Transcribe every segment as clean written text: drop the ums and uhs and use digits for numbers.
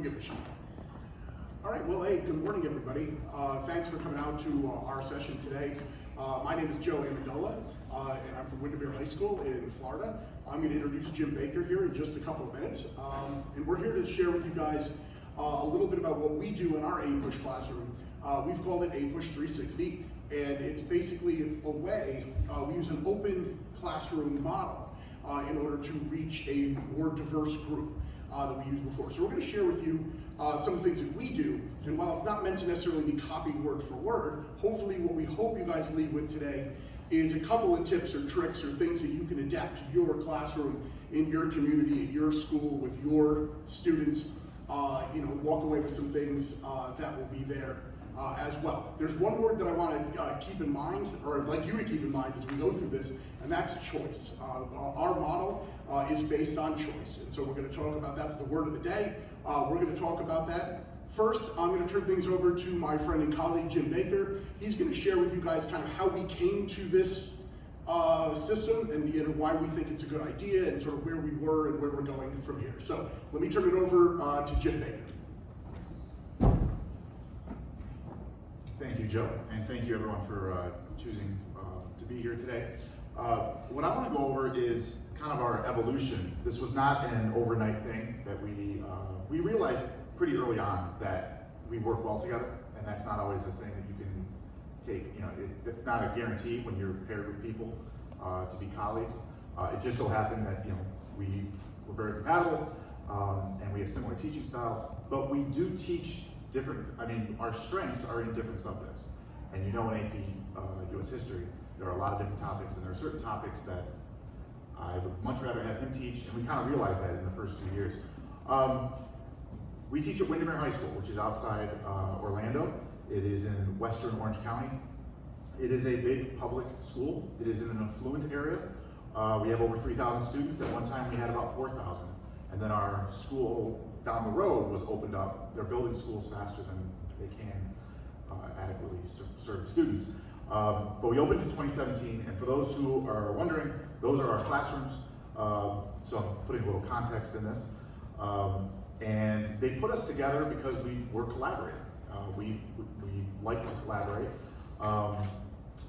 Boogie Machine. All right, well, hey, good morning, everybody. Thanks for coming out to our session today. My name is Joe Amendola, and I'm from Windermere High School in Florida. I'm going to introduce Jim Baker here in just a couple of minutes. And we're here to share with you guys a little bit about what we do in our APUSH classroom. We've called it APUSH 360, and it's basically a way, we use an open classroom model in order to reach a more diverse group that we used before. So we're going to share with you some of the things that we do, and while it's not meant to necessarily be copied word for word, hopefully what we hope you guys leave with today is a couple of tips or tricks or things that you can adapt to your classroom, in your community, at your school, with your students. Walk away with some things that will be there as well. There's one word that I want to keep in mind, or I'd like you to keep in mind as we go through this, and that's choice. Our model is based on choice, and so we're going to talk about, that's the word of the day. We're going to talk about that. First, I'm going to turn things over to my friend and colleague, Jim Baker. He's going to share with you guys kind of how we came to this system and why we think it's a good idea and sort of where we were and where we're going from here. So let me turn it over to Jim Baker. Thank you, Joe, and thank you everyone for choosing to be here today. What I want to go over is kind of our evolution. This was not an overnight thing that we realized pretty early on that we work well together, and that's not always a thing that you can take. It's not a guarantee when you're paired with people to be colleagues. It just so happened that we were very compatible, and we have similar teaching styles, but we do teach different. Our strengths are in different subjects, and in AP US History, there are a lot of different topics, and there are certain topics that I would much rather have him teach, and we kind of realized that in the first 2 years. We teach at Windermere High School, which is outside Orlando. It is in western Orange County. It is a big public school. It is in an affluent area. We have over 3,000 students. At one time we had about 4,000. And then our school down the road was opened up. They're building schools faster than they can adequately serve the students. But we opened in 2017, and for those who are wondering, those are our classrooms. So I'm putting a little context in this. And they put us together because we were collaborating. We like to collaborate.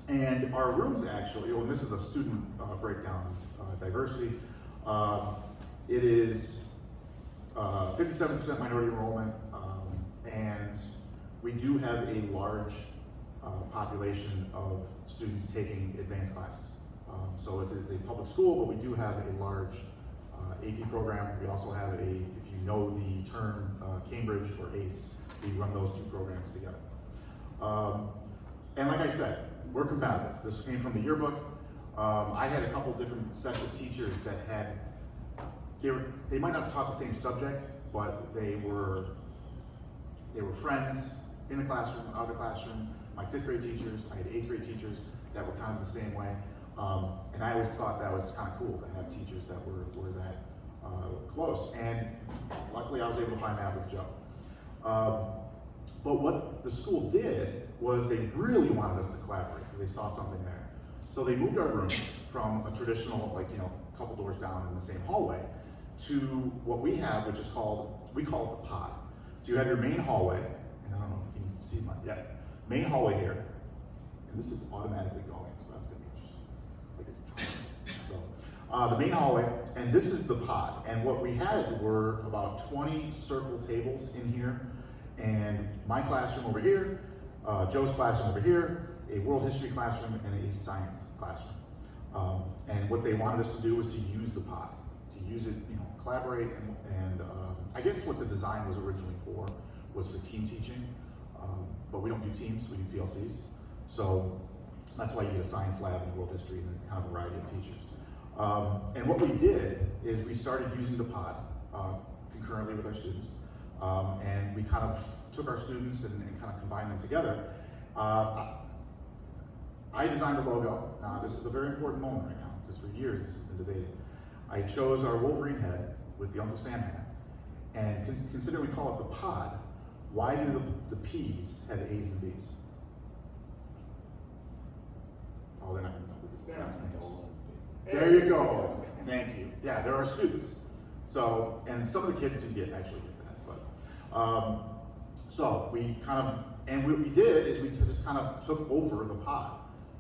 And our rooms actually, and this is a student breakdown, diversity. It is 57% minority enrollment, and we do have a large population of students taking advanced classes. So it is a public school, but we do have a large AP program. We also have if you know the term Cambridge or ACE, we run those two programs together. And like I said, we're compatible. This came from the yearbook. I had a couple different sets of teachers that they might not have taught the same subject, but they were friends in the classroom, out of the classroom. My 5th grade teachers, I had 8th grade teachers that were kind of the same way. And I always thought that was kind of cool to have teachers that were that close. And luckily I was able to find that with Joe. But what the school did was they really wanted us to collaborate because they saw something there. So they moved our rooms from a traditional, couple doors down in the same hallway to what we have, which is we call it the pod. So you have your main hallway, and I don't know if you can see main hallway here, and this is automatically going, so that's gonna be interesting. Like it's time. So the main hallway, and this is the pod. And what we had were about 20 circle tables in here, and my classroom over here, Joe's classroom over here, a world history classroom, and a science classroom. And what they wanted us to do was to use the pod, to use it, collaborate, and I guess what the design was originally for was for team teaching, but we don't do teams, we do PLCs. So that's why you get a science lab and world history and a kind of variety of teachers. And what we did is we started using the pod concurrently with our students, and we kind of took our students and kind of combined them together. I designed the logo. Now this is a very important moment right now, because for years this has been debated. I chose our Wolverine head with the Uncle Sam hat, and consider we call it the pod. Why do the P's have A's and B's? Oh, they're not going to know because they're last names. There you go. Thank you. Yeah, there are students. So, and some of the kids do actually get that, So we kind of, and what we did is we just kind of took over the pod.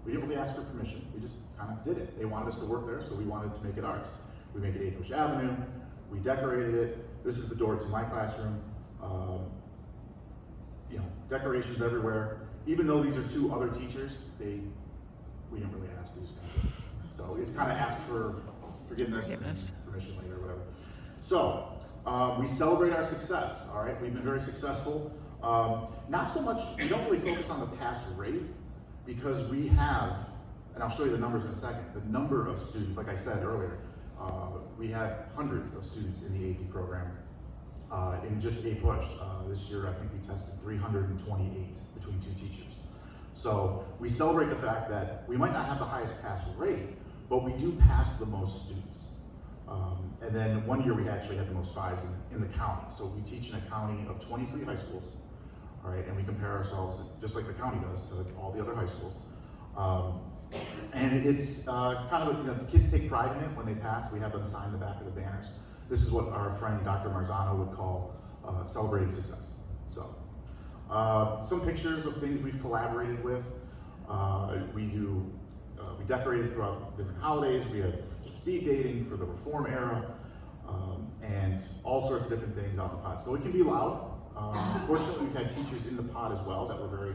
We didn't really ask for permission, we just kind of did it. They wanted us to work there, so we wanted to make it ours. We make it APUSH Avenue, we decorated it. This is the door to my classroom. You know, decorations everywhere. Even though these are two other teachers, we didn't really ask, we just kind of did it. So it's kind of asked for forgiveness and permission later, or whatever. So we celebrate our success, all right? We've been very successful. Not so much, we don't really focus on the pass rate because we have, and I'll show you the numbers in a second, the number of students, like I said earlier, we have hundreds of students in the AP program. In just APUSH, this year I think we tested 328 between two teachers. So we celebrate the fact that we might not have the highest pass rate, but we do pass the most students. And then one year we actually had the most fives in the county. So we teach in a county of 23 high schools, all right, and we compare ourselves, just like the county does, to all the other high schools. And it's kind of, you know, the kids take pride in it when they pass. We have them sign the back of the banners. This is what our friend Dr. Marzano would call celebrating success. So, some pictures of things we've collaborated with. We decorated throughout different holidays. We have speed dating for the reform era, and all sorts of different things out in the pod. So it can be loud. Fortunately, we've had teachers in the pod as well that were very,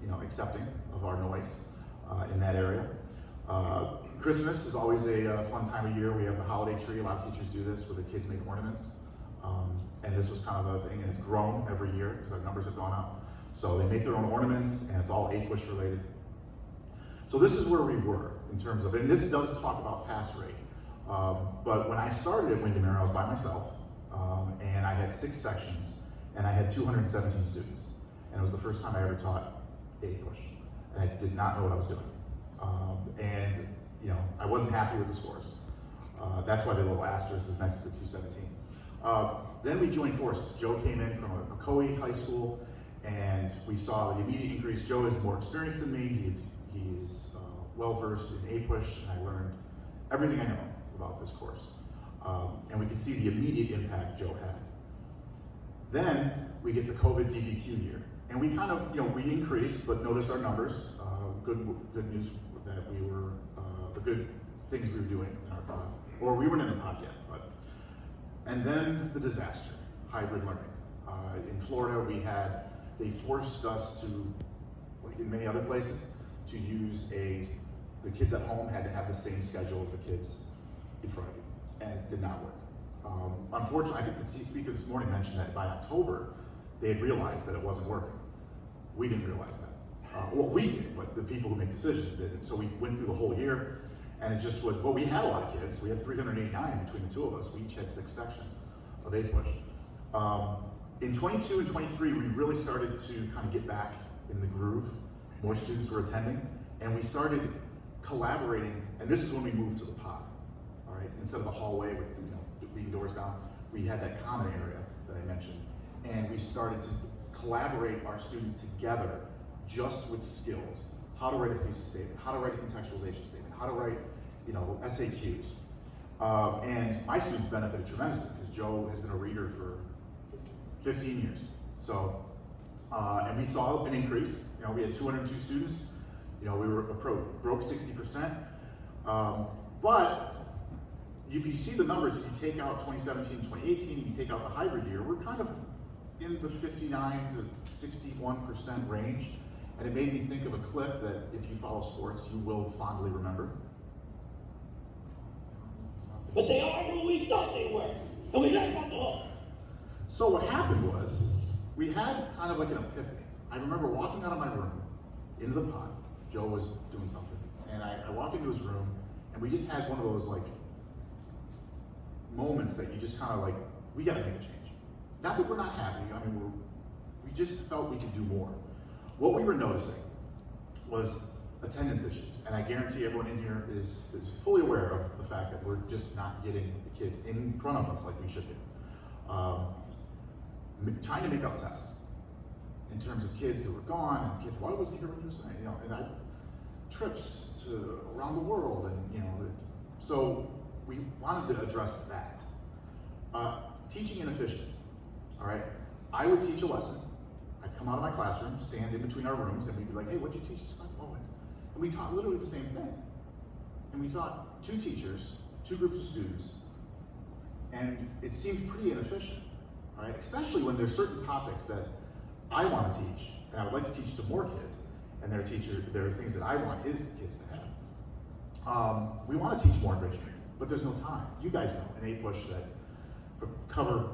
you know, accepting of our noise in that area. Christmas is always a fun time of year. We have the holiday tree. A lot of teachers do this where the kids make ornaments. And this was kind of a thing, and it's grown every year because our numbers have gone up. So they make their own ornaments, and it's all APUSH related. So this is where we were in terms of, and this does talk about pass rate. But when I started at Windermere, I was by myself, and I had 6 sections, and I had 217 students. And it was the first time I ever taught APUSH, and I did not know what I was doing. And you know, I wasn't happy with the scores. That's why the little asterisk is next to the 217. Then we joined forces. Joe came in from a co-ed high school, and we saw the immediate increase. Joe is more experienced than me. He's well-versed in APUSH, and I learned everything I know about this course. And we could see the immediate impact Joe had. Then we get the COVID DBQ year, and we kind of, you know, we increased, but notice our numbers. Good news that we were, the good things we were doing in our pod, or we weren't in the pod yet, but. And then the disaster, hybrid learning. In Florida, they forced us to, like in many other places, to use the kids at home had to have the same schedule as the kids in front of you, and it did not work. Unfortunately, I think the speaker this morning mentioned that by October, they had realized that it wasn't working. We didn't realize that. Well, we did, but the people who make decisions didn't. So we went through the whole year, and it just was, well, we had a lot of kids. We had 389 between the two of us. We each had 6 sections of APUSH. In 22 and 23, we really started to kind of get back in the groove. More students were attending, and we started collaborating, and this is when we moved to the pod, all right? Instead of the hallway with, you know, being doors down, we had that common area that I mentioned, and we started to collaborate our students together just with skills. How to write a thesis statement, how to write a contextualization statement, how to write, you know, SAQs. And my students benefited tremendously because Joe has been a reader for 15 years. So, and we saw an increase. You know, we had 202 students. You know, we broke 60%. But if you see the numbers, if you take out 2017, 2018, and you take out the hybrid year, we're kind of in the 59 to 61% range. And it made me think of a clip that if you follow sports, you will fondly remember. But they are who we thought they were. And we're not about to hook. So what happened was, we had kind of like an epiphany. I remember walking out of my room, into the pod. Joe was doing something. And I walk into his room, and we just had one of those like moments that you just kind of like, we gotta make a change. Not that we're not happy, I mean, we just felt we could do more. What we were noticing was attendance issues, and I guarantee everyone in here is fully aware of the fact that we're just not getting the kids in front of us like we should do. Trying to make up tests in terms of kids that were gone, and kids, why wasn't you here when you were saying, you know, and trips to around the world, and you know, so we wanted to address that. Teaching inefficiency, all right? I would teach a lesson. I'd come out of my classroom, stand in between our rooms, and we'd be like, hey, what'd you teach this? Oh, and we taught literally the same thing. And we taught 2 teachers, 2 groups of students, and it seemed pretty inefficient, right? Especially when there's certain topics that I want to teach, and I would like to teach to more kids, and there are things that I want his kids to have. We want to teach more enrichment, but there's no time. You guys know in APUSH that cover,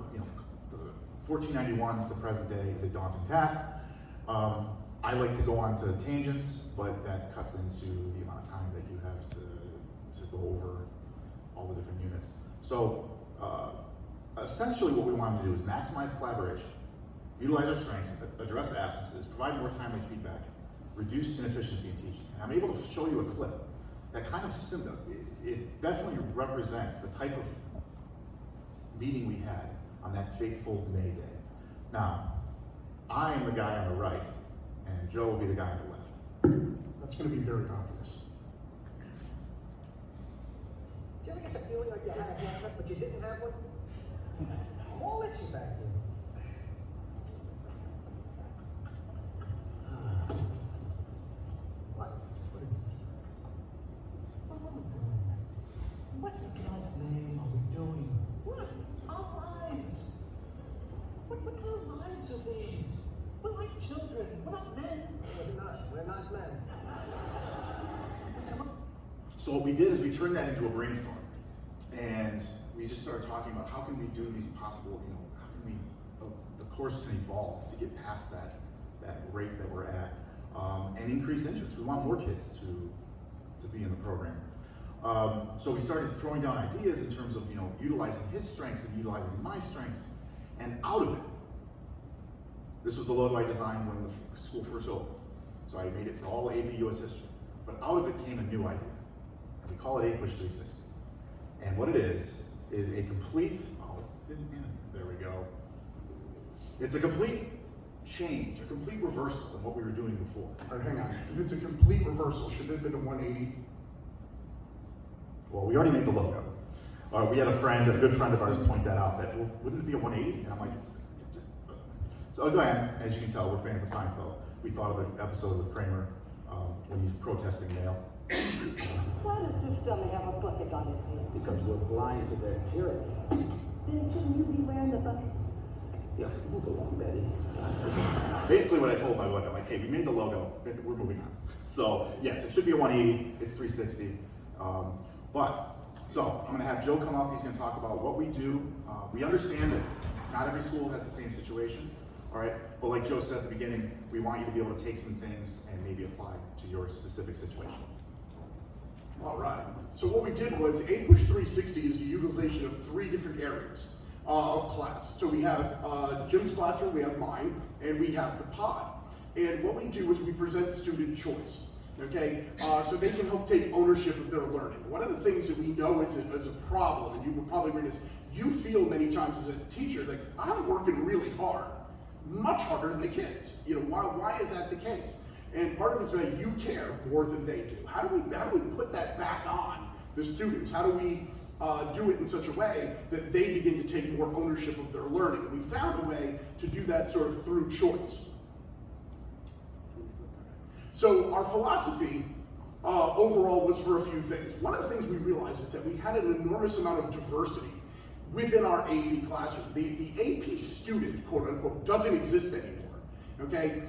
the 1491 to present day is a daunting task. I like to go on to tangents, but that cuts into the amount of time that you have to go over all the different units. So essentially what we wanted to do is maximize collaboration, utilize our strengths, address absences, provide more timely feedback, reduce inefficiency in teaching. And I'm able to show you a clip that kind of it definitely represents the type of meeting we had on that fateful May Day. Now, I am the guy on the right, and Joe will be the guy on the left. That's going to be very obvious. Did you ever get the feeling like you had a haircut, but you didn't have one? I'm all itchy back here. What? What is this? What are we doing? What in God's name are we doing? What? Our lives. What kind of lives are these? We're like children. We're not men. We're not. We're not men. So what we did is we turned that into a brainstorm, and we just started talking about how can we do these possible, how can the course can evolve to get past that rate that we're at, and increase interest. We want more kids to be in the program. So we started throwing down ideas in terms of utilizing his strengths and utilizing my strengths, and out of it, this was the logo I designed when the school first opened. So I made it for all AP US history, but out of it came a new idea. We call it APUSH 360. And what it is a complete, there we go. It's a complete change, a complete reversal in what we were doing before. All right, hang on. If it's a complete reversal, should it have been a 180? Well, we already made the logo. We had a good friend of ours point that out, that wouldn't it be a 180? And I'm like, so again, as you can tell, we're fans of Seinfeld. We thought of the episode with Kramer when he's protesting mail. Why does this dummy have a bucket on his head? Because we're blind to their tyranny. Then shouldn't you be wearing the bucket? Yeah, move along, Betty. Basically what I told my wife, I'm like, hey, we made the logo, we're moving on. So yes, it should be a 180, it's 360. So I'm gonna have Joe come up, he's gonna talk about what we do. We understand that not every school has the same situation, all right? But like Joe said at the beginning, we want you to be able to take some things and maybe apply to your specific situation. All right. So what we did was APUSH 360 is the utilization of 3 different areas of class. So we have Jim's classroom, we have mine, and we have the pod. And what we do is we present student choice. Okay, so they can help take ownership of their learning. One of the things that we know is a problem, and you will probably read this, you feel many times as a teacher like, I'm working really hard, much harder than the kids. Why is that the case? And part of it is that you care more than they do. How do we put that back on the students? How do we do it in such a way that they begin to take more ownership of their learning? And we found a way to do that sort of through choice. So our philosophy overall was for a few things. One of the things we realized is that we had an enormous amount of diversity within our AP classroom. The AP student, quote unquote, doesn't exist anymore. Okay,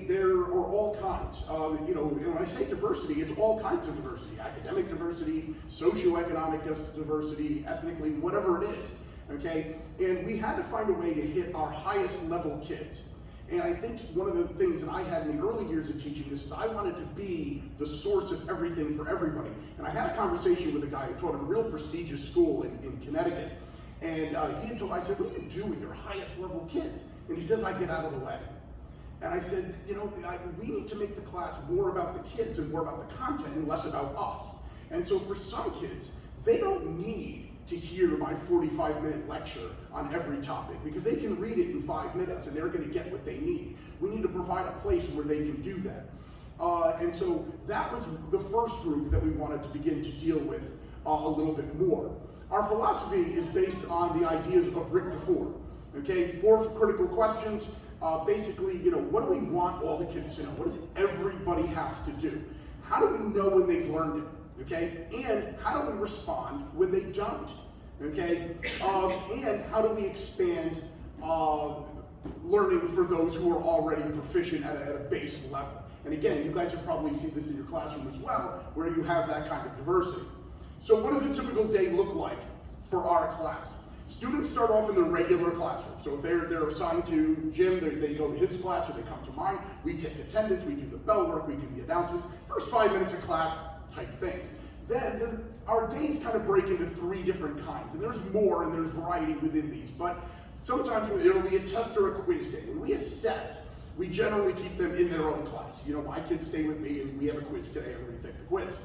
there are all kinds. And when I say diversity, it's all kinds of diversity: academic diversity, socioeconomic diversity, ethnically, whatever it is. Okay, and we had to find a way to hit our highest level kids. And I think one of the things that I had in the early years of teaching this is I wanted to be the source of everything for everybody. And I had a conversation with a guy who taught at a real prestigious school in Connecticut. And I said, what do you do with your highest level kids? And he says, I get out of the way. And I said, we need to make the class more about the kids and more about the content and less about us. And so for some kids, they don't need to hear my 45-minute lecture on every topic because they can read it in 5 minutes and they're going to get what they need. We need to provide a place where they can do that. And so that was the first group that we wanted to begin to deal with a little bit more. Our philosophy is based on the ideas of Rick DeFore. Okay, 4 critical questions. Basically, what do we want all the kids to know? What does everybody have to do? How do we know when they've learned it? Okay, and how do we respond when they don't? Okay, and how do we expand learning for those who are already proficient at a base level? And again, you guys have probably seen this in your classroom as well, where you have that kind of diversity. So what does a typical day look like for our class? Students start off in the regular classroom. So if they're assigned to Jim, they go to his class or they come to mine. We take attendance, we do the bell work, we do the announcements. First 5 minutes of class type things. Then our days kind of break into 3 different kinds. And there's more and there's variety within these. But sometimes it'll be a test or a quiz day. When we assess, we generally keep them in their own class. My kids stay with me and we have a quiz today. I'm going to take the quiz.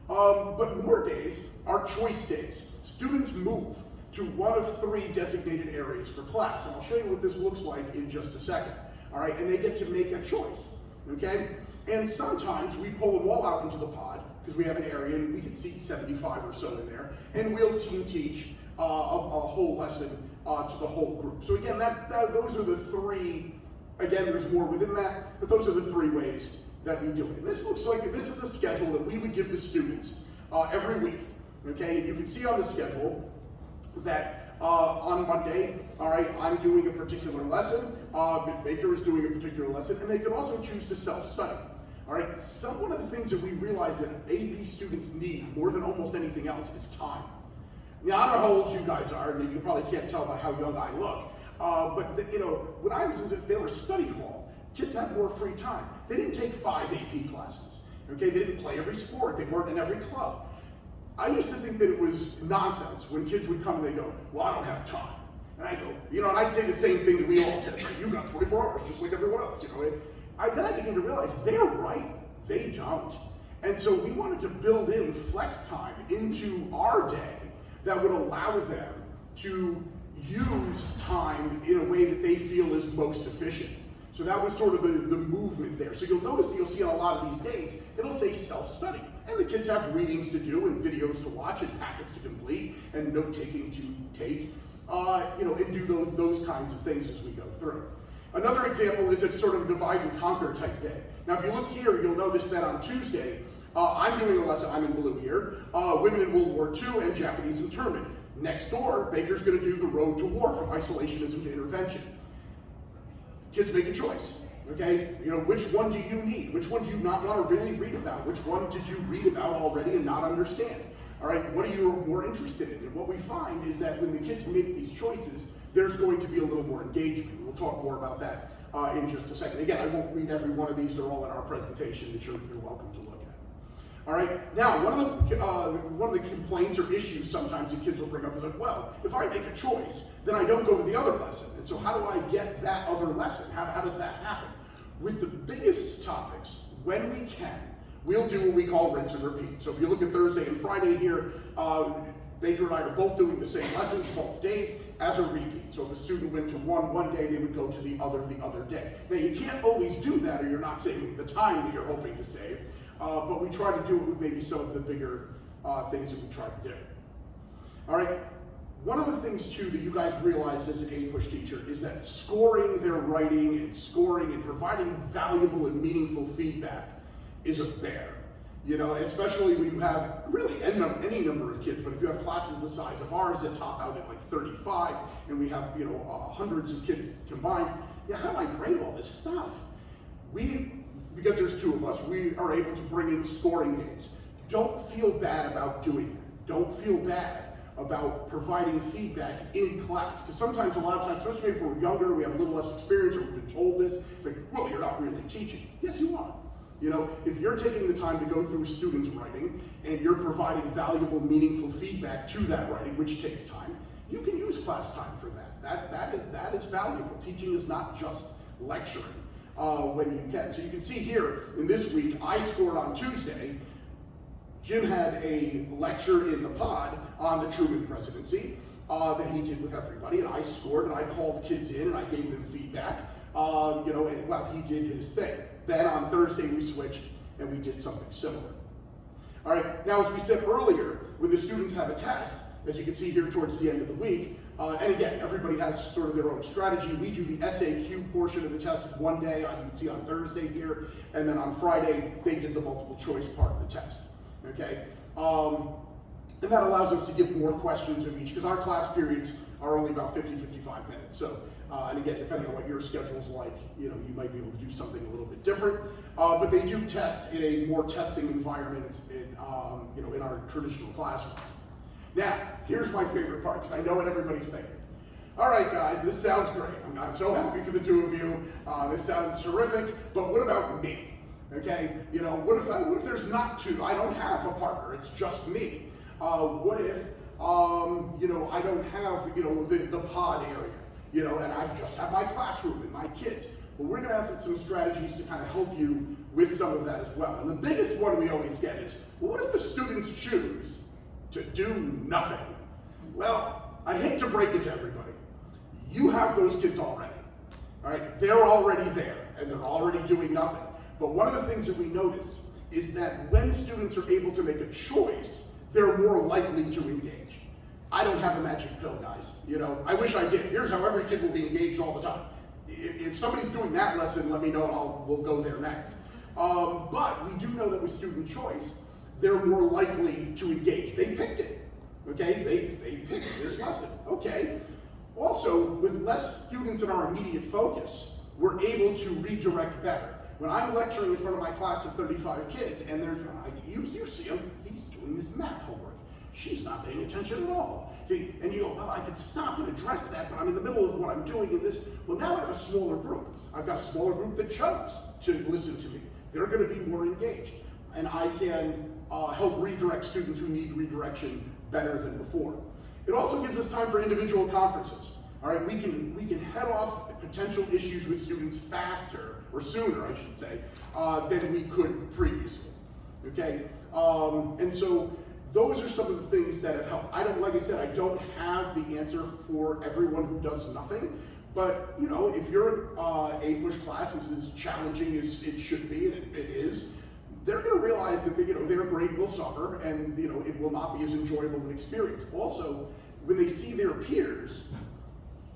But more days are choice days. Students move to one of 3 designated areas for class. And I'll show you what this looks like in just a second. All right, and they get to make a choice, okay? And sometimes we pull them all out into the pod because we have an area and we can seat 75 or so in there, and we'll team teach a whole lesson to the whole group. So again, those are the 3, again, there's more within that, but those are the 3 ways that we do it. And this looks like, this is a schedule that we would give the students every week, okay? And you can see on the schedule that on Monday, all right, I'm doing a particular lesson, Baker is doing a particular lesson, and they could also choose to self-study. All right, one of the things that we realize that AP students need more than almost anything else is time. Now, I don't know how old you guys are, and you probably can't tell by how young I look, but when I was in their study hall, kids had more free time. They didn't take 5 AP classes, okay? They didn't play every sport, they weren't in every club. I used to think that it was nonsense when kids would come and they go, well, I don't have time. And I go, and I'd say the same thing that we all said, right? You got 24 hours just like everyone else, Then I began to realize they're right, they don't. And so we wanted to build in flex time into our day that would allow them to use time in a way that they feel is most efficient. So that was sort of the movement there. So you'll notice that you'll see on a lot of these days, it'll say self-study. And the kids have readings to do and videos to watch and packets to complete and note-taking to take, and do those kinds of things as we go through. Another example is it's sort of a divide and conquer type day. Now, if you look here, you'll notice that on Tuesday, I'm doing a lesson, I'm in blue here, Women in World War II and Japanese Internment. Next door, Baker's gonna do the Road to War from Isolationism to Intervention. Kids make a choice, okay? Which one do you need? Which one do you not want to really read about? Which one did you read about already and not understand? All right, what are you more interested in? And what we find is that when the kids make these choices, there's going to be a little more engagement. We'll talk more about that in just a second. Again, I won't read every one of these. They're all in our presentation that you're welcome to look at. All right, now one of the complaints or issues sometimes that kids will bring up is like, well, if I make a choice, then I don't go to the other lesson. And so how do I get that other lesson? How does that happen? With the biggest topics, when we can, we'll do what we call rinse and repeat. So if you look at Thursday and Friday here, Baker and I are both doing the same lessons both days as a repeat. So if a student went to one day, they would go to the other day. Now you can't always do that or you're not saving the time that you're hoping to save, but we try to do it with maybe some of the bigger things that we try to do. All right, one of the things too that you guys realize as an APUSH teacher is that scoring their writing and scoring and providing valuable and meaningful feedback is a bear. Especially when you have really any number of kids, but if you have classes the size of ours that top out at like 35, and we have hundreds of kids combined, how do I grade all this stuff? Because there's 2 of us, we are able to bring in scoring days. Don't feel bad about doing that. Don't feel bad about providing feedback in class, because sometimes, a lot of times, especially if we're younger, we have a little less experience, or we've been told this, like, well, you're not really teaching. Yes, you are. If you're taking the time to go through students' writing and you're providing valuable, meaningful feedback to that writing, which takes time, you can use class time for that. That is valuable. Teaching is not just lecturing when you can. So you can see here, in this week, I scored on Tuesday. Jim had a lecture in the pod on the Truman presidency that he did with everybody, and I scored, and I called kids in, and I gave them feedback, and he did his thing. Then on Thursday we switched and we did something similar. All right, now as we said earlier, when the students have a test, as you can see here towards the end of the week, And again, everybody has sort of their own strategy. We do the SAQ portion of the test one day, you can see on Thursday here, and then on Friday, they did the multiple choice part of the test, okay? And that allows us to give more questions of each, because our class periods are only about 50, 55 minutes. So, and again, depending on what your schedule's like, you might be able to do something a little bit different. But they do test in a more testing environment in our traditional classrooms. Now, here's my favorite part, because I know what everybody's thinking. All right, guys, this sounds great. I'm so happy for the two of you. This sounds terrific, but what about me? Okay, what if there's not two? I don't have a partner, it's just me. What if, I don't have, the pod area, and I just have my classroom and my kids. Well, we're gonna have some strategies to kind of help you with some of that as well. And the biggest one we always get is, well, what if the students choose to do nothing? Well, I hate to break it to everybody. You have those kids already, all right? They're already there, and they're already doing nothing. But one of the things that we noticed is that when students are able to make a choice, they're more likely to engage. I don't have a magic pill, guys. I wish I did. Here's how every kid will be engaged all the time. If somebody's doing that lesson, let me know and we'll go there next. But we do know that with student choice, they're more likely to engage. They picked it, okay? They picked this lesson, okay? Also, with less students in our immediate focus, we're able to redirect better. When I'm lecturing in front of my class of 35 kids, and you see him, he's doing his math homework. She's not paying attention at all. And you go, well, I could stop and address that, but I'm in the middle of what I'm doing in this. Well, now I have a smaller group. I've got a smaller group that chose to listen to me. They're gonna be more engaged. And I can help redirect students who need redirection better than before. It also gives us time for individual conferences. All right, we can head off potential issues with students faster, or sooner, I should say, than we could previously, okay? And so those are some of the things that have helped. Like I said, I don't have the answer for everyone who does nothing, but if your APUSH class is as challenging as it should be, and it is, they're gonna realize that their grade will suffer, and it will not be as enjoyable of an experience. Also, when they see their peers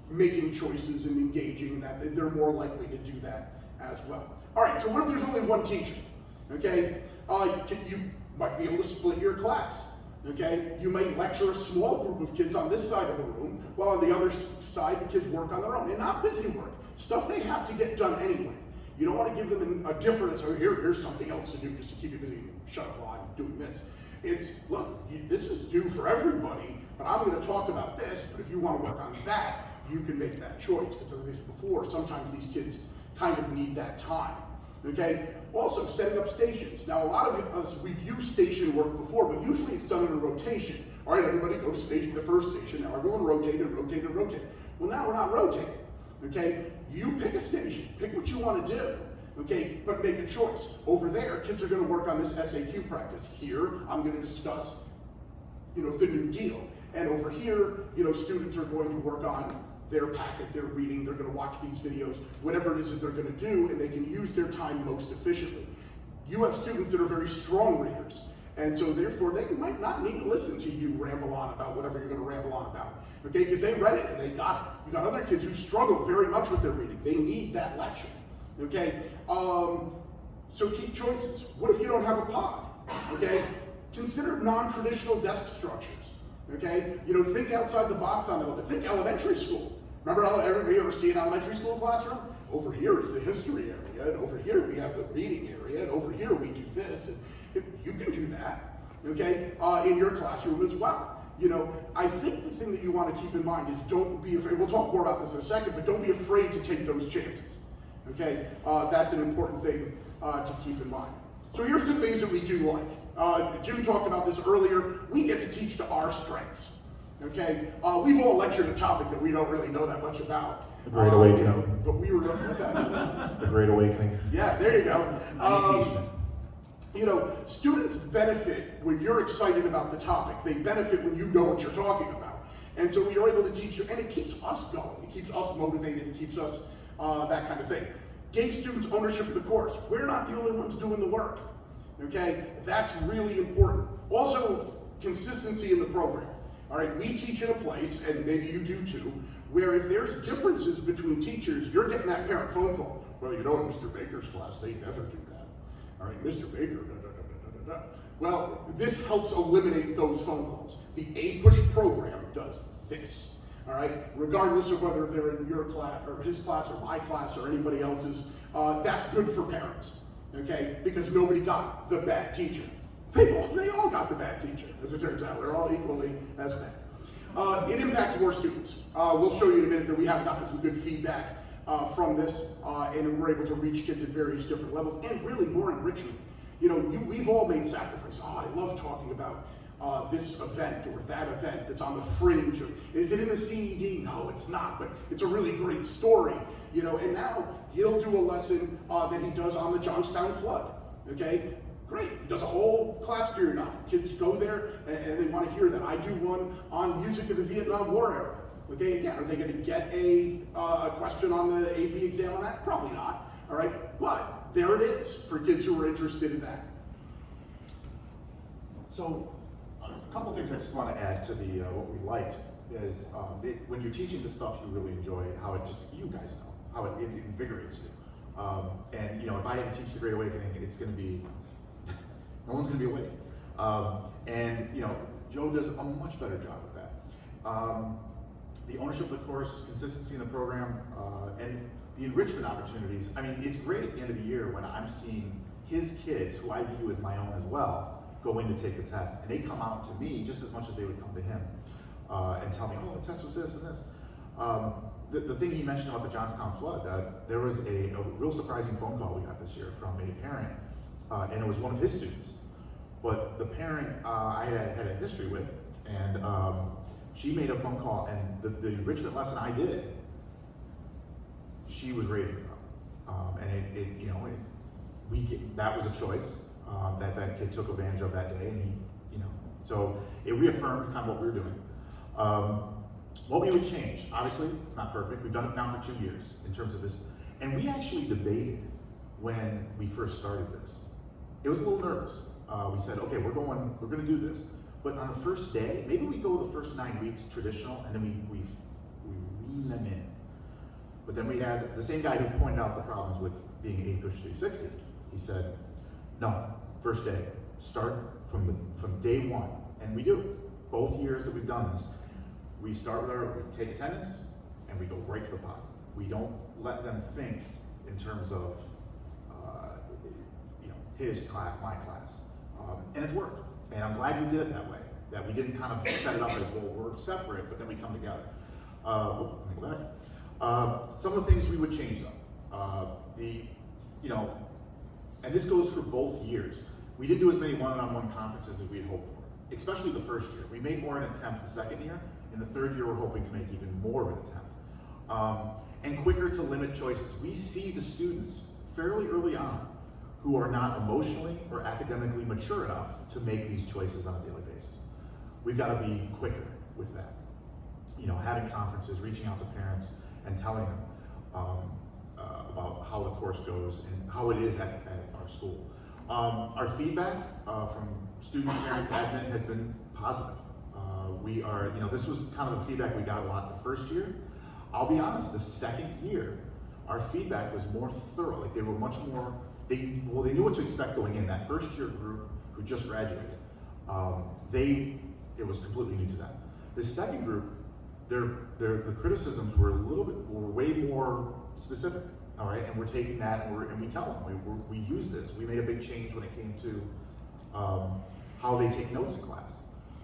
making choices and engaging in that, they're more likely to do that as well. All right, so what if there's only one teacher? Okay, you might be able to split your class. Okay, you might lecture a small group of kids on this side of the room, while on the other side the kids work on their own, and not busy work, stuff they have to get done anyway. You don't want to give them a different, so here's something else to do just to keep you busy. Shut up while I'm doing this. It's, look, this is due for everybody, but I'm going to talk about this, but if you want to work on that, you can make that choice, because as I said before, sometimes these kids kind of need that time, okay? Also, setting up stations. Now, a lot of us, we've used station work before, but usually it's done in a rotation. All right, everybody go to the first station. Now everyone rotate and rotate and rotate. Well, now we're not rotating, okay? You pick a station, pick what you want to do, okay? But make a choice. Over there, kids are going to work on this SAQ practice. Here, I'm going to discuss, the New Deal. And over here, students are going to work on their packet, their reading, they're going to watch these videos, whatever it is that they're going to do, and they can use their time most efficiently. You have students that are very strong readers, and so therefore they might not need to listen to you ramble on about whatever you're going to ramble on about, okay, because they read it and they got it. You got other kids who struggle very much with their reading. They need that lecture, okay? So keep choices. What if you don't have a pod, okay? Consider non-traditional desk structures, okay? Think outside the box on that. Think elementary school. Remember, everybody ever see an elementary school classroom? Over here is the history area, and over here we have the reading area, and over here we do this. And you can do that, okay, in your classroom as well. I think the thing that you want to keep in mind is don't be afraid. We'll talk more about this in a second, but don't be afraid to take those chances, okay? That's an important thing to keep in mind. So here's some things that we do like. Jim talked about this earlier. We get to teach to our strengths. Okay, we've all lectured a topic that we don't really know that much about. The Great Awakening. But we were, what's that? The Great Awakening. Yeah, there you go. You teach them. Students benefit when you're excited about the topic. They benefit when you know what you're talking about. And so we are able to teach you, and it keeps us going. It keeps us motivated. It keeps us that kind of thing. Gave students ownership of the course. We're not the only ones doing the work. Okay, that's really important. Also, consistency in the program. All right, we teach in a place, and maybe you do too, where if there's differences between teachers, you're getting that parent phone call. Well, you know, in Mr. Baker's class, they never do that. All right, Mr. Baker, da, da, da, da, da, da. Well, this helps eliminate those phone calls. The APUSH program does this. All right, regardless of whether they're in your class or his class or my class or anybody else's, that's good for parents, okay? Because nobody got the bad teacher. They all got the bad teacher, as it turns out. They're all equally as bad. It impacts more students. We'll show you in a minute that we have gotten some good feedback from this, and we're able to reach kids at various different levels, and really more enrichment. You know, we've all made sacrifices. Oh, I love talking about this event or that event that's on the fringe. Or, is it in the CED? No, it's not, but it's a really great story. You know, and now he'll do a lesson that he does on the Johnstown flood. Okay, great. He does a whole class period on it. Kids go there and they want to hear that. I do one on music of the Vietnam War era. Okay, again, are they going to get a question on the AP exam on that? Probably not. All right, but there it is for kids who are interested in that. So, a couple things I just want to add to the what we liked is when you're teaching the stuff you really enjoy, how it just, you guys know, how it invigorates you. And you know, if I had to teach the Great Awakening, it's going to be, no one's going to be awake. And you know, Joe does a much better job with that. The ownership of the course, consistency in the program, and the enrichment opportunities. I mean, it's great at the end of the year when I'm seeing his kids, who I view as my own as well, go in to take the test, and they come out to me just as much as they would come to him and tell me, oh, the test was this and this. The thing he mentioned about the Johnstown flood, there was a real surprising phone call we got this year from a parent, and it was one of his students. But the parent I had a history with, and she made a phone call, and the enrichment lesson I did, she was raving about. And that was a choice that kid took advantage of that day, and he, you know, so it reaffirmed kind of what we were doing. What we would change, obviously, it's not perfect. We've done it now for 2 years in terms of this, and we actually debated when we first started this. It was a little nervous. We said, okay, we're going to do this, but on the first day, maybe we go the first 9 weeks traditional, and then we wean them in. But then we had the same guy who pointed out the problems with being APUSH 360. He said, no, first day, start from day one, and we do. Both years that we've done this, we start with we take attendance, and we go right to the pot. We don't let them think in terms of, his class, my class, and it's worked. And I'm glad we did it that way. That we didn't kind of set it up as, well, we're separate, but then we come together. Let me go back. Some of the things we would change though. And this goes for both years. We didn't do as many one-on-one conferences as we had hoped for, especially the first year. We made more an attempt the second year. In the third year, we're hoping to make even more of an attempt. And quicker to limit choices. We see the students fairly early on who are not emotionally or academically mature enough to make these choices on a daily basis. We've got to be quicker with that. You know, having conferences, reaching out to parents and telling them about how the course goes and how it is at our school. Our feedback from students, parents, admin has been positive. This was kind of the feedback we got a lot the first year. I'll be honest, the second year, our feedback was more thorough. Like, they were much more, they knew what to expect going in. That first year group who just graduated, it was completely new to them. The second group, the criticisms were way more specific. All right, and we're taking that and we tell them we use this. We made a big change when it came to how they take notes in class.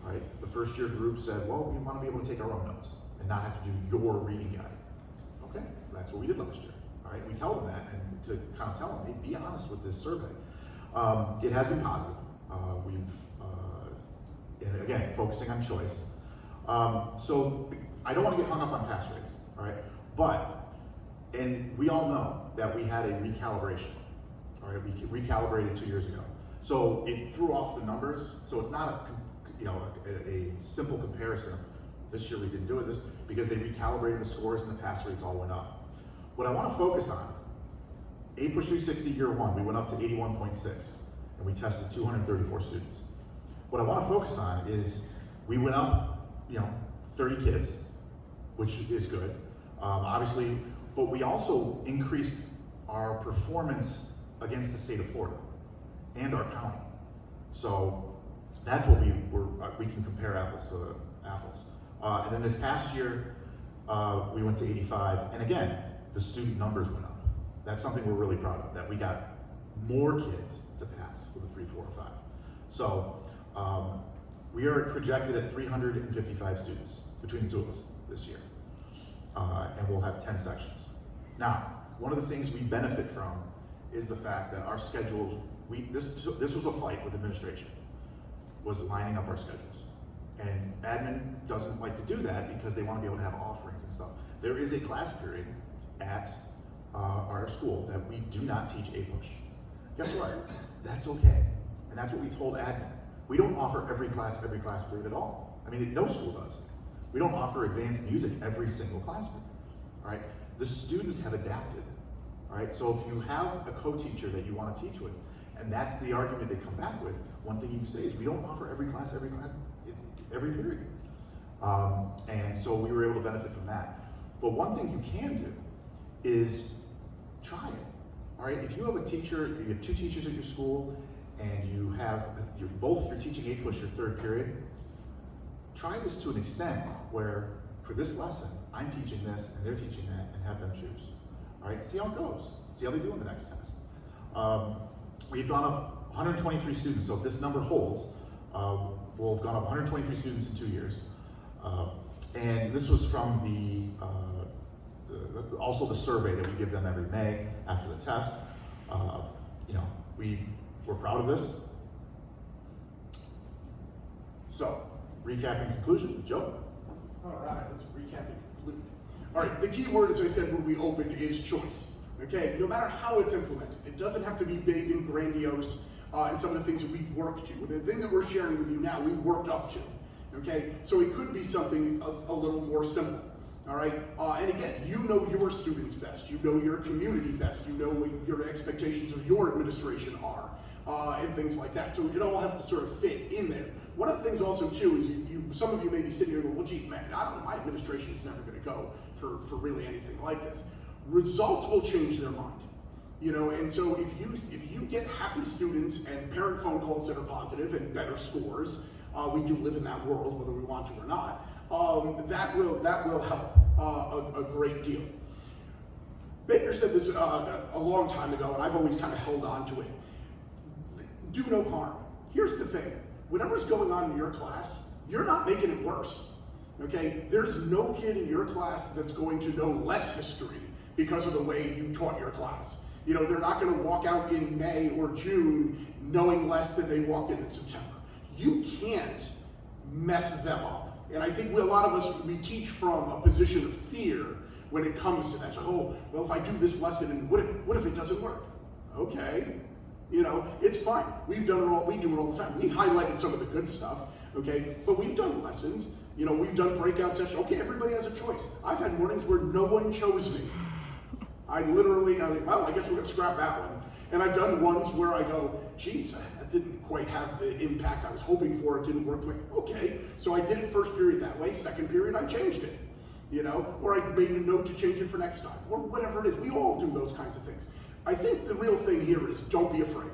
All right, the first year group said, well, we want to be able to take our own notes and not have to do your reading guide. Okay, that's what we did last year. All right, we tell them that, and to kind of tell them, hey, be honest with this survey. It has been positive. And again, focusing on choice. So I don't want to get hung up on pass rates, all right? And we all know that we had a recalibration, all right? We recalibrated 2 years ago. So it threw off the numbers. So it's not a simple comparison. This year we didn't do it this because they recalibrated the scores and the pass rates all went up. What I want to focus on, APUSH 360 year one, we went up to 81.6 and we tested 234 students. What I want to focus on is we went up 30 kids, which is good, obviously, but we also increased our performance against the state of Florida and our county. So that's what we can compare apples to apples. And then this past year, we went to 85, and again, the student numbers went up. That's something we're really proud of, that we got more kids to pass with a 3, 4, or 5. So we are projected at 355 students between the two of us this year, and we'll have 10 sections. Now, one of the things we benefit from is the fact that our schedules, this was a fight with administration, was lining up our schedules. And admin doesn't like to do that because they want to be able to have offerings and stuff. There is a class period at our school that we do not teach APUSH. Guess what? That's okay. And that's what we told admin. We don't offer every class period at all. I mean, no school does. We don't offer advanced music every single class period, all right? The students have adapted, all right? So if you have a co-teacher that you want to teach with, and that's the argument they come back with, one thing you can say is we don't offer every period. And so we were able to benefit from that. But one thing you can do is try it, all right? If you have a teacher, you have 2 teachers at your school, and you're teaching APUSH your 3rd period, try this to an extent where for this lesson, I'm teaching this and they're teaching that, and have them choose. All right, see how it goes. See how they do in the next test. We've gone up 123 students, so if this number holds, we'll have gone up 123 students in 2 years. And this was from also the survey that we give them every May after the test. We're proud of this. So, recap and conclusion, Joe. All right, let's recap and conclude. All right, the key word, as I said when we opened, is choice. Okay, no matter how it's implemented, it doesn't have to be big and grandiose, and some of the things that we've worked to. The thing that we're sharing with you now, we worked up to. Okay, so it could be something a little more simple. All right, and again, you know your students best, you know your community best, you know what your expectations of your administration are, and things like that. So it all has to sort of fit in there. One of the things also too is some of you may be sitting here going, well, geez, man, I don't know, my administration is never going to go for really anything like this. Results will change their mind, and so if you get happy students and parent phone calls that are positive and better scores, we do live in that world whether we want to or not. That will help a great deal. Baker said this a long time ago, and I've always kind of held on to it. Do no harm. Here's the thing. Whatever's going on in your class, you're not making it worse. Okay? There's no kid in your class that's going to know less history because of the way you taught your class. They're not going to walk out in May or June knowing less than they walked in September. You can't mess them up. And I think a lot of us, we teach from a position of fear when it comes to that. So, oh, well, if I do this lesson, and what if it doesn't work? Okay, it's fine. We do it all the time. We highlighted some of the good stuff, okay? But we've done lessons, we've done breakout sessions. Okay, everybody has a choice. I've had mornings where no one chose me. I guess we're gonna scrap that one. And I've done ones where I go, geez, that didn't quite have the impact I was hoping for. It didn't work. Okay, so I did it first period that way. Second period, I changed it. Or I made a note to change it for next time, or whatever it is. We all do those kinds of things. I think the real thing here is don't be afraid.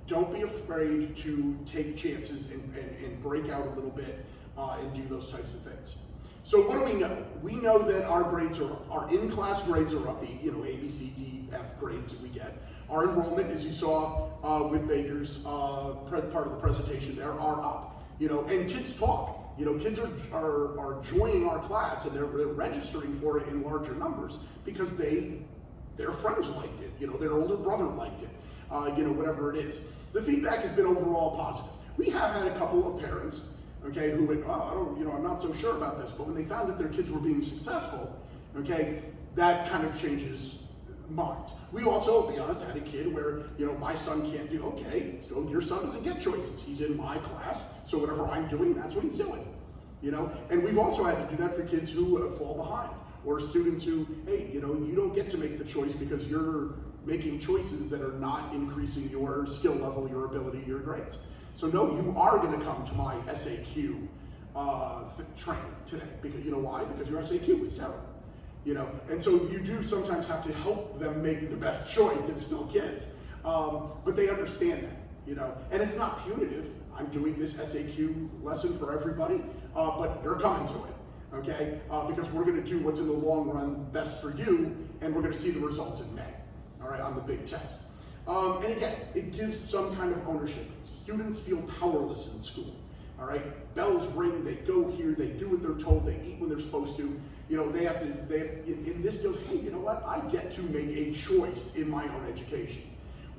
Don't be afraid to take chances and break out a little bit and do those types of things. So what do we know? We know that our grades are up. Our in-class grades are up, the A, B, C, D, F grades that we get. Our enrollment, as you saw with Baker's part of the presentation there, are up. And kids talk. Kids are joining our class and they're registering for it in larger numbers because their friends liked it. Their older brother liked it. Whatever it is. The feedback has been overall positive. We have had a couple of parents, okay, who went, oh, I'm not so sure about this. But when they found that their kids were being successful, okay, that kind of changes minds. We also, to be honest, had a kid where, my son can't do, okay, so your son doesn't get choices. He's in my class, so whatever I'm doing, that's what he's doing. And we've also had to do that for kids who fall behind, or students who, hey, you don't get to make the choice because you're making choices that are not increasing your skill level, your ability, your grades. So no, you are going to come to my SAQ training today. Because you know why? Because your SAQ was terrible. You know, and so you do sometimes have to help them make the best choice. They're still kids, but they understand that. You know, and it's not punitive. I'm doing this SAQ lesson for everybody, but you're coming to it, okay? Because we're going to do what's in the long run best for you, and we're going to see the results in May, all right, on the big test. And again, it gives some kind of ownership. Students feel powerless in school, all right? Bells ring, they go here, they do what they're told, they eat when they're supposed to. You know, they have in this deal, hey, you know what? I get to make a choice in my own education.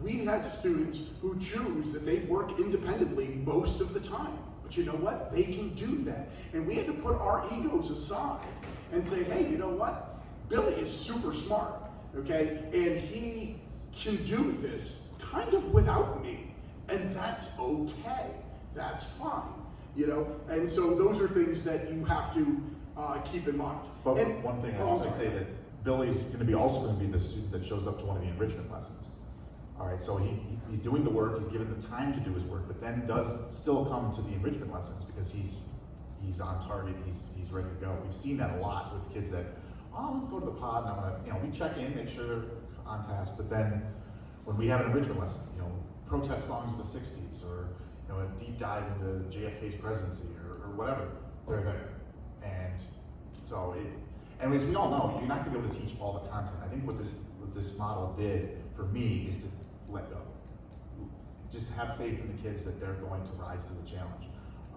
We had students who choose that they work independently most of the time. But you know what? They can do that. And we had to put our egos aside and say, hey, you know what? Billy is super smart, okay? And he can do this kind of without me. And that's okay. That's fine, you know? And so those are things that you have to keep in mind. But and, one thing I also say that Billy's going to be also going to be the student that shows up to one of the enrichment lessons. All right, so he's doing the work, he's given the time to do his work, but then does still come to the enrichment lessons because he's on target, he's ready to go. We've seen that a lot with kids that, oh, I'm gonna go to the pod and I'm gonna, you know, we check in, make sure they're on task, but then when we have an enrichment lesson, you know, protest songs of the 60s or, you know, a deep dive into JFK's presidency or whatever, they're there. And so and as we all know, you're not gonna be able to teach all the content. I think what this model did for me is to let go. Just have faith in the kids that they're going to rise to the challenge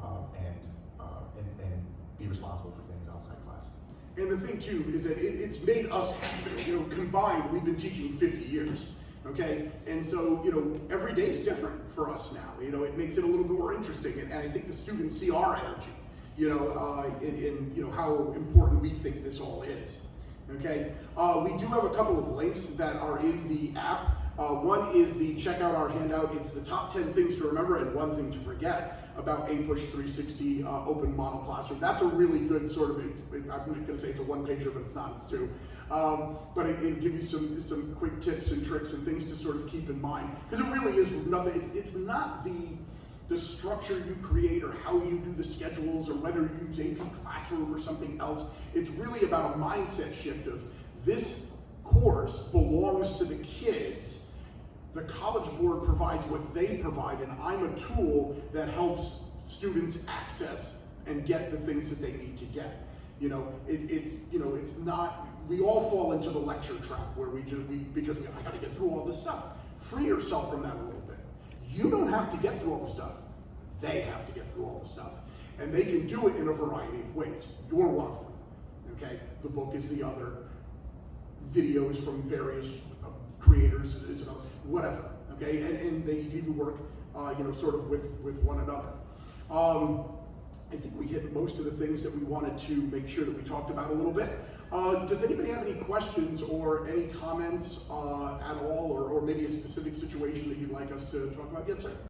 and be responsible for things outside class. And the thing too is that it's made us happier. You know, combined, we've been teaching 50 years, okay? And so, you know, every day is different for us now. You know, it makes it a little bit more interesting, and I think the students see our energy, you know, in you know, how important we think this all is, okay? We do have a couple of links that are in the app. One is the check out our handout. It's the top 10 things to remember and one thing to forget about APUSH 360 open model classroom. That's a really good sort of, I'm not going to say it's a one pager, but it's not, it's two. But it'll give you some quick tips and tricks and things to sort of keep in mind. Because it really is nothing, it's not the structure you create or how you do the schedules or whether you use AP Classroom or something else. It's really about a mindset shift of this course belongs to the kids. The College Board provides what they provide, and I'm a tool that helps students access and get the things that they need to get. You know, it's not. We all fall into the lecture trap where I got to get through all this stuff. Free yourself from that a little bit. You don't have to get through all the stuff. They have to get through all the stuff, and they can do it in a variety of ways. You're one of them. Okay, the book is the other. Videos from various creators is another, whatever, okay, and they even work, you know, sort of with one another. I think we hit most of the things that we wanted to make sure that we talked about a little bit. Does anybody have any questions or any comments at all, or maybe a specific situation that you'd like us to talk about? Yes, sir.